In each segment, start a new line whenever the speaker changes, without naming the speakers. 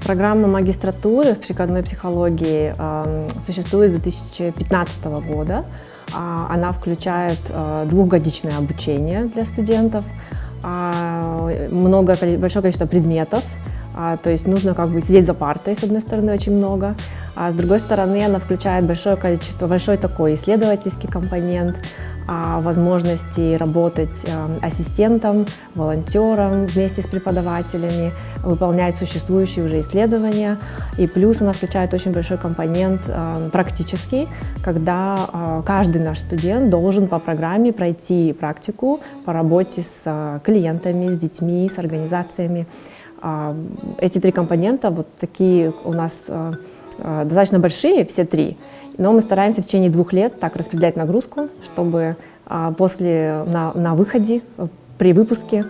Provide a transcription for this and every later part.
Программа магистратуры в прикладной психологии существует с 2015 года. Она включает двухгодичное обучение для студентов, большое количество предметов, то есть нужно сидеть за партой, с одной стороны, очень много, а с другой стороны она включает большой такой исследовательский компонент, возможности работать ассистентом, волонтером вместе с преподавателями, выполнять существующие уже исследования. И плюс она включает очень большой компонент практический, когда каждый наш студент должен по программе пройти практику по работе с клиентами, с детьми, с организациями. Эти три компонента вот такие у нас достаточно большие, все три. Но мы стараемся в течение 2 лет так распределять нагрузку, чтобы на выходе, при выпуске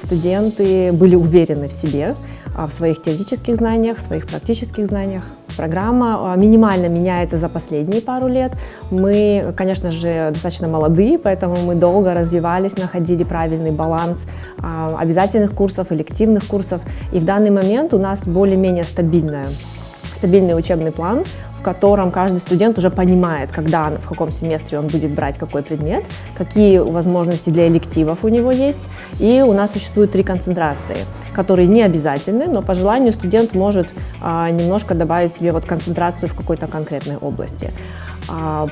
студенты были уверены в себе, в своих теоретических знаниях, в своих практических знаниях. Программа минимально меняется за последние пару лет. Мы, конечно же, достаточно молодые, поэтому мы долго развивались, находили правильный баланс обязательных курсов, элективных курсов. И в данный момент у нас более-менее стабильный учебный план, в котором каждый студент уже понимает, когда, в каком семестре он будет брать какой предмет, какие возможности для элективов у него есть. И у нас существует 3 концентрации, которые не обязательны, но по желанию студент может немножко добавить себе концентрацию в какой-то конкретной области.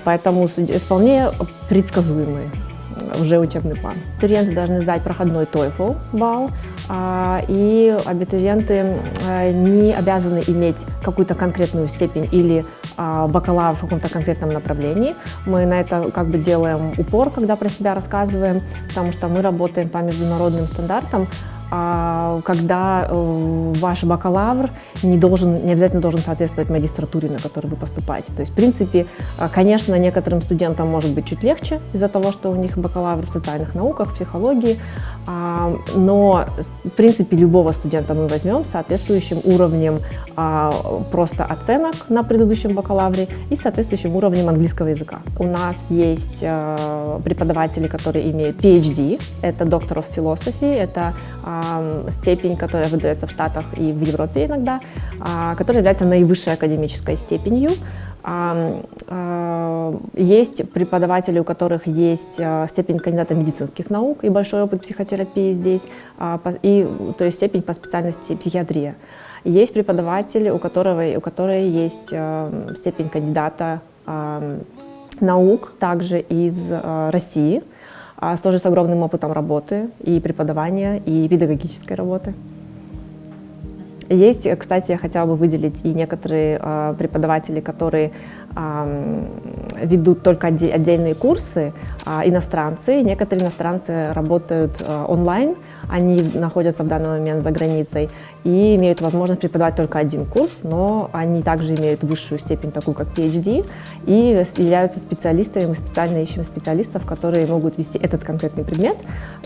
Поэтому вполне предсказуемый уже учебный план. Абитуриенты должны сдать проходной TOEFL балл, и абитуриенты не обязаны иметь какую-то конкретную степень или бакалавр в каком-то конкретном направлении. Мы на это делаем упор, когда про себя рассказываем, потому что мы работаем по международным стандартам, когда ваш бакалавр не обязательно должен соответствовать магистратуре, на которую вы поступаете. То есть, в принципе, конечно, некоторым студентам может быть чуть легче из-за того, что у них бакалавр в социальных науках, в психологии, но, в принципе, любого студента мы возьмем с соответствующим уровнем просто оценок на предыдущем бакалавре и с соответствующим уровнем английского языка. У нас есть преподаватели, которые имеют PhD, это Doctor of Philosophy, это степень, которая выдается в Штатах и в Европе иногда, которая является наивысшей академической степенью. Есть преподаватели, у которых есть степень кандидата медицинских наук и большой опыт психотерапии здесь, то есть степень по специальности психиатрия. Есть преподаватели, у которых есть степень кандидата наук, также из России, тоже с огромным опытом работы и преподавания, и педагогической работы. Есть, кстати, я хотела бы выделить и некоторые преподаватели, которые ведут только отдельные курсы, иностранцы. Некоторые иностранцы работают онлайн, они находятся в данный момент за границей и имеют возможность преподавать только один курс, но они также имеют высшую степень, такую как PhD, и являются специалистами. Мы специально ищем специалистов, которые могут вести этот конкретный предмет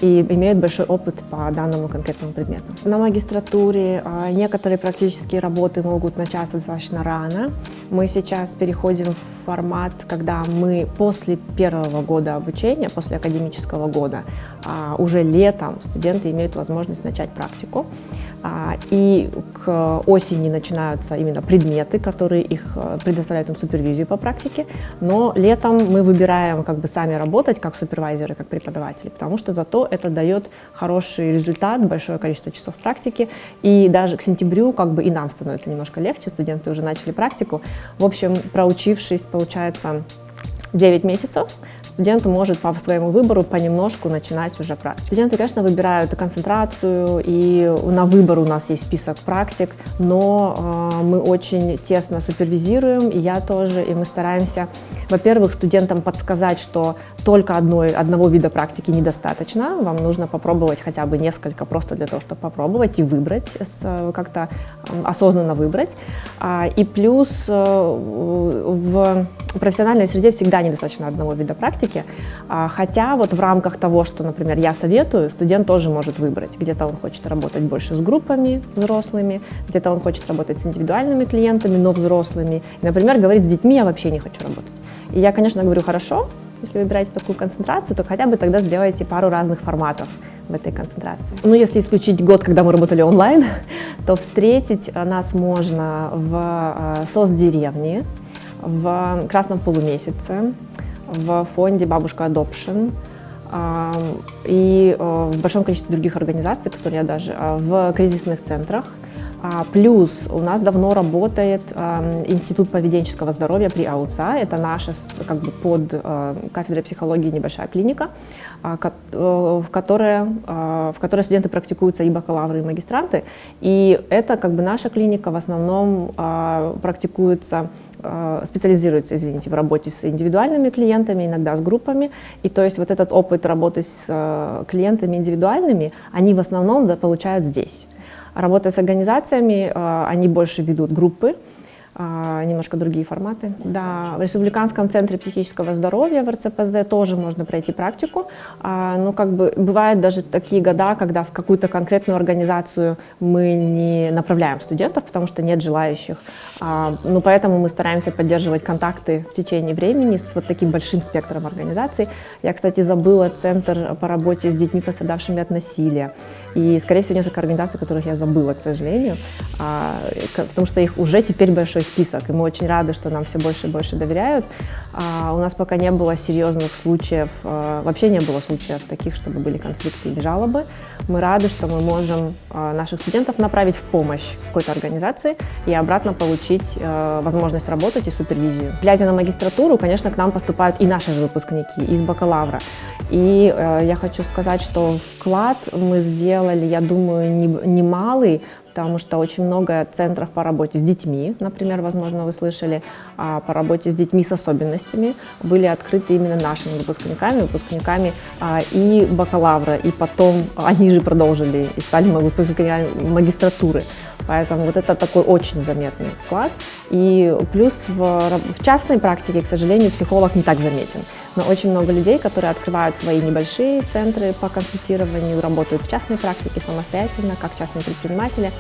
и имеют большой опыт по данному конкретному предмету. На магистратуре некоторые практические работы могут начаться достаточно рано. Мы сейчас переходим в формат, когда мы после первого года обучения, после академического года, уже летом студенты имеют возможность начать практику. И к осени начинаются именно предметы, которые их предоставляют им супервизию по практике. Но летом мы выбираем сами работать как супервайзеры, как преподаватели, потому что зато это дает хороший результат, большое количество часов практики. И даже к сентябрю и нам становится немножко легче, студенты уже начали практику. В общем, проучившись, получается, 9 месяцев, студент может по своему выбору понемножку начинать уже практику. Студенты, конечно, выбирают концентрацию, и на выбор у нас есть список практик, но мы очень тесно супервизируем, и я тоже, и мы стараемся, во-первых, студентам подсказать, что только одного вида практики недостаточно, вам нужно попробовать хотя бы несколько просто для того, чтобы попробовать и выбрать, как-то осознанно выбрать. И плюс в профессиональной среде всегда недостаточно одного вида практики, хотя в рамках того, что, например, я советую, студент тоже может выбрать. Где-то он хочет работать больше с группами взрослыми, где-то он хочет работать с индивидуальными клиентами, но взрослыми. И, например, говорит, с детьми я вообще не хочу работать. И я, конечно, говорю, хорошо, если выбираете такую концентрацию, то хотя бы тогда сделайте пару разных форматов в этой концентрации. Ну, если исключить год, когда мы работали онлайн, то встретить нас можно в СОС-деревне, в Красном полумесяце, в фонде «Бабушка Adoption» и в большом количестве других организаций, которые я даже в кризисных центрах. Плюс у нас давно работает Институт поведенческого здоровья при АУЦА. Это наша как бы под кафедрой психологии небольшая клиника, в которой студенты практикуются и бакалавры, и магистранты. И это как бы наша клиника в основном специализируется, извините, в работе с индивидуальными клиентами, иногда с группами. И то есть вот этот опыт работы с клиентами индивидуальными, они в основном получают здесь. Работая с организациями, они больше ведут группы, немножко другие форматы. Да, в Республиканском центре психического здоровья в РЦПСД тоже можно пройти практику. Но как бы бывают даже такие года, когда в какую-то конкретную организацию мы не направляем студентов, потому что нет желающих. Но поэтому мы стараемся поддерживать контакты в течение времени с вот таким большим спектром организаций. Я, кстати, забыла центр по работе с детьми, пострадавшими от насилия. И, скорее всего, несколько организаций, которых я забыла, к сожалению, потому что их уже теперь большой список, и мы очень рады, что нам все больше и больше доверяют. У нас пока не было серьезных случаев, вообще не было случаев таких, чтобы были конфликты или жалобы. Мы рады, что мы можем наших студентов направить в помощь какой-то организации и обратно получить возможность работать и супервизию. Глядя на магистратуру, конечно, к нам поступают и наши же выпускники из бакалавра. И я хочу сказать, что вклад мы сделали, я думаю, немалый, потому что очень много центров по работе с детьми, например, возможно, вы слышали, по работе с детьми с особенностями были открыты именно нашими выпускниками и бакалавра, и потом они же продолжили и стали выпускниками магистратуры. Поэтому вот это такой очень заметный вклад. И плюс в частной практике, к сожалению, психолог не так заметен. Но очень много людей, которые открывают свои небольшие центры по консультированию, работают в частной практике самостоятельно, как частные предприниматели.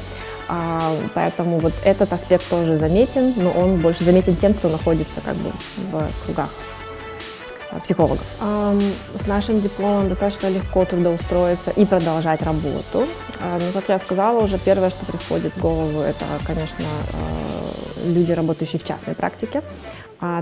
Поэтому вот этот аспект тоже заметен, но он больше заметен тем, кто находится как бы в кругах психологов. С нашим дипломом достаточно легко трудоустроиться и продолжать работу. Но, как я сказала, уже первое, что приходит в голову, это, конечно, люди, работающие в частной практике.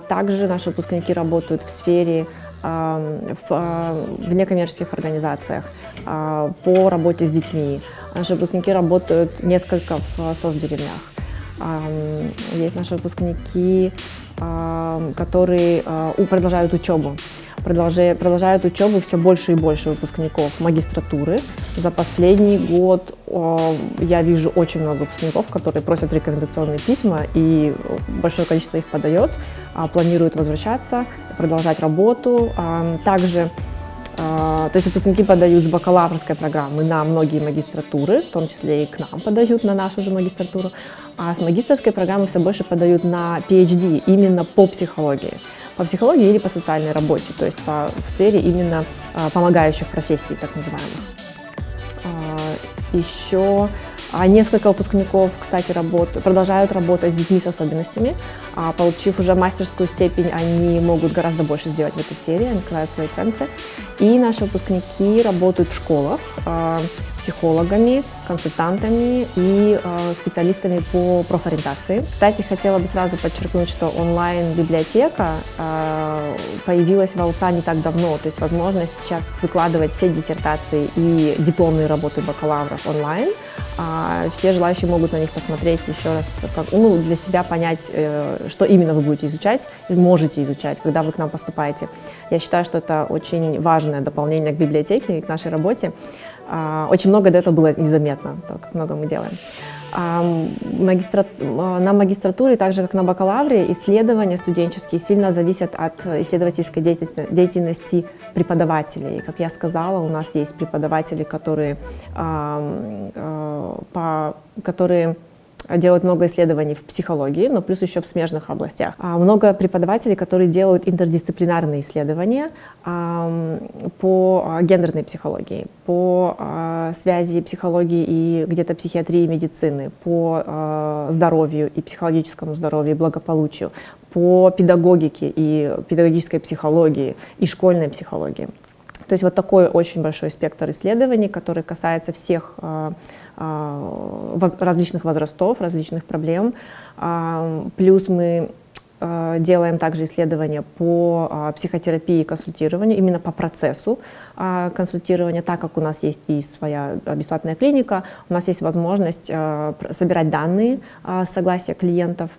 Также наши выпускники работают в сфере в некоммерческих организациях по работе с детьми. Наши выпускники работают несколько в СОС-деревнях. Есть наши выпускники, которые продолжают учебу. Продолжают учебу все больше и больше выпускников магистратуры. За последний год я вижу очень много выпускников, которые просят рекомендационные письма, и большое количество их подает, планируют возвращаться, продолжать работу. Также, то есть выпускники подают с бакалаврской программы на многие магистратуры, в том числе и к нам подают на нашу же магистратуру, а с магистерской программы все больше подают на PhD именно по психологии. По психологии или по социальной работе, то есть в сфере именно помогающих профессий, так называемых. Еще несколько выпускников, кстати, продолжают работать с детьми с особенностями. Получив уже мастерскую степень, они могут гораздо больше сделать в этой сфере, они открывают свои центры. И наши выпускники работают в школах психологами, консультантами и специалистами по профориентации. Кстати, хотела бы сразу подчеркнуть, что онлайн-библиотека появилась в АУЦА не так давно, то есть возможность сейчас выкладывать все диссертации и дипломные работы бакалавров онлайн. Все желающие могут на них посмотреть еще раз, для себя понять, что именно вы будете изучать и можете изучать, когда вы к нам поступаете. Я считаю, что это очень важное дополнение к библиотеке и к нашей работе. Очень много до этого было незаметно, то, как много мы делаем. На магистратуре, так же как на бакалавре, исследования студенческие сильно зависят от исследовательской деятельности преподавателей. Как я сказала, у нас есть преподаватели, которые делают много исследований в психологии, но плюс еще в смежных областях. Много преподавателей, которые делают интердисциплинарные исследования по гендерной психологии, по связи психологии и где-то психиатрии и медицины, по здоровью и психологическому здоровью и благополучию, по педагогике и педагогической психологии, и школьной психологии. То есть вот такой очень большой спектр исследований, который касается всех различных возрастов, различных проблем. Плюс мы делаем также исследования по психотерапии и консультированию, именно по процессу консультирования, так как у нас есть и своя бесплатная клиника, у нас есть возможность собирать данные согласия клиентов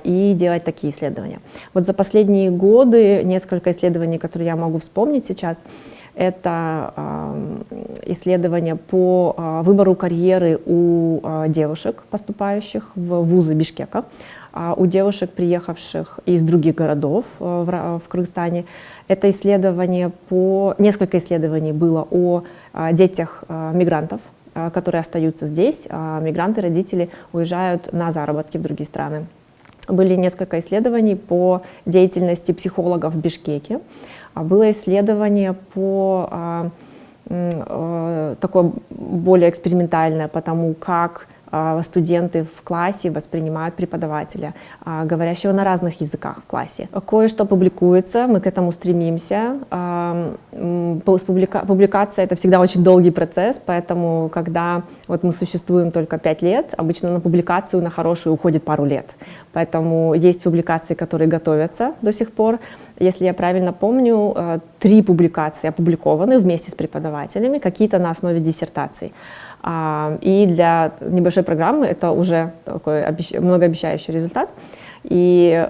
и делать такие исследования. Вот за последние годы несколько исследований, которые я могу вспомнить сейчас, это исследования по выбору карьеры у девушек, поступающих в вузы Бишкека, у девушек, приехавших из других городов в Кыргызстане. Это исследование несколько исследований было о детях мигрантов, которые остаются здесь, а мигранты, родители уезжают на заработки в другие страны. Были несколько исследований по деятельности психологов в Бишкеке. Было исследование по такое более экспериментальное, по тому, как студенты в классе воспринимают преподавателя, говорящего на разных языках в классе. Кое-что публикуется, мы к этому стремимся. Публикация — это всегда очень долгий процесс, поэтому, когда вот мы существуем только 5 лет, обычно на публикацию, на хорошую, уходит пару лет. Поэтому есть публикации, которые готовятся до сих пор. Если я правильно помню, 3 публикации опубликованы вместе с преподавателями, какие-то на основе диссертаций. И для небольшой программы это уже такой многообещающий результат. И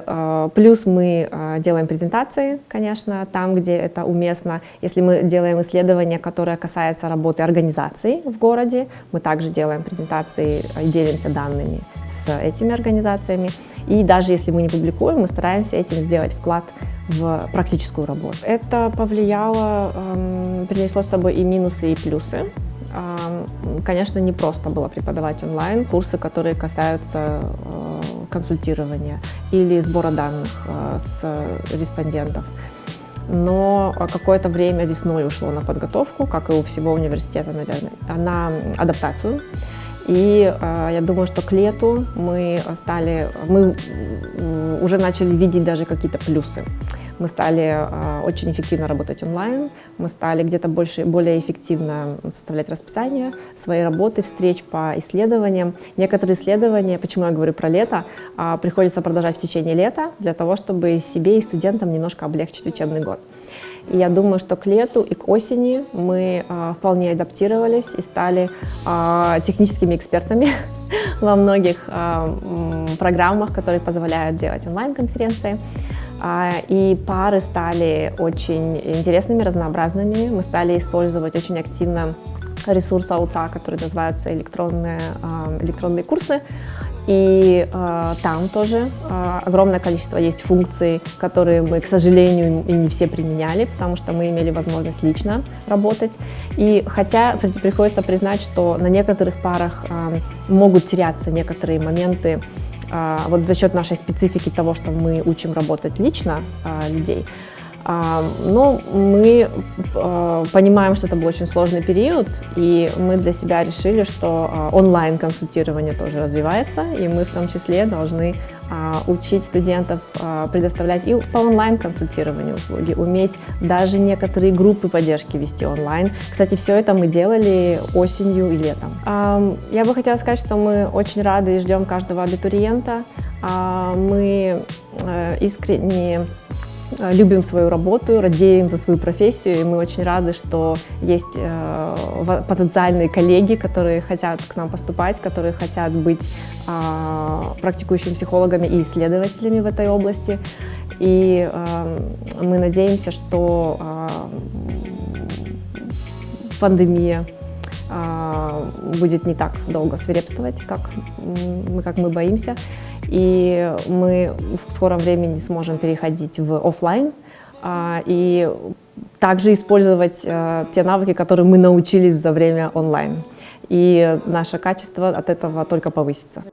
плюс мы делаем презентации, конечно, там, где это уместно. Если мы делаем исследования, которые касаются работы организаций в городе, мы также делаем презентации и делимся данными с этими организациями. И даже если мы не публикуем, мы стараемся этим сделать вклад в практическую работу. Это повлияло, принесло с собой и минусы, и плюсы. Конечно, не просто было преподавать онлайн курсы, которые касаются консультирования или сбора данных с респондентов. Но какое-то время весной ушло на подготовку, как и у всего университета, наверное, на адаптацию. И я думаю, что к лету мы уже начали видеть даже какие-то плюсы. Мы стали очень эффективно работать онлайн, мы стали где-то более эффективно составлять расписание своей работы, встреч по исследованиям. Некоторые исследования, почему я говорю про лето, приходится продолжать в течение лета для того, чтобы себе и студентам немножко облегчить учебный год. И я думаю, что к лету и к осени мы вполне адаптировались и стали техническими экспертами во многих программах, которые позволяют делать онлайн-конференции. И пары стали очень интересными, разнообразными. Мы стали использовать очень активно ресурс АУЦА, который называется электронные курсы. И там тоже огромное количество есть функций, которые мы, к сожалению, и не все применяли, потому что мы имели возможность лично работать. И хотя приходится признать, что на некоторых парах могут теряться некоторые моменты, вот за счет нашей специфики того, что мы учим работать лично людей. Но мы понимаем, что это был очень сложный период, и мы для себя решили, что онлайн-консультирование тоже развивается, и мы в том числе должны учить студентов предоставлять и по онлайн-консультированию услуги, уметь даже некоторые группы поддержки вести онлайн. Кстати, все это мы делали осенью и летом. Я бы хотела сказать, что мы очень рады и ждем каждого абитуриента. Мы искренне любим свою работу, радеем за свою профессию, и мы очень рады, что есть потенциальные коллеги, которые хотят к нам поступать, которые хотят быть практикующими психологами и исследователями в этой области. И мы надеемся, что пандемия будет не так долго свирепствовать, как мы боимся. И мы в скором времени сможем переходить в офлайн и также использовать те навыки, которые мы научились за время онлайн. И наше качество от этого только повысится.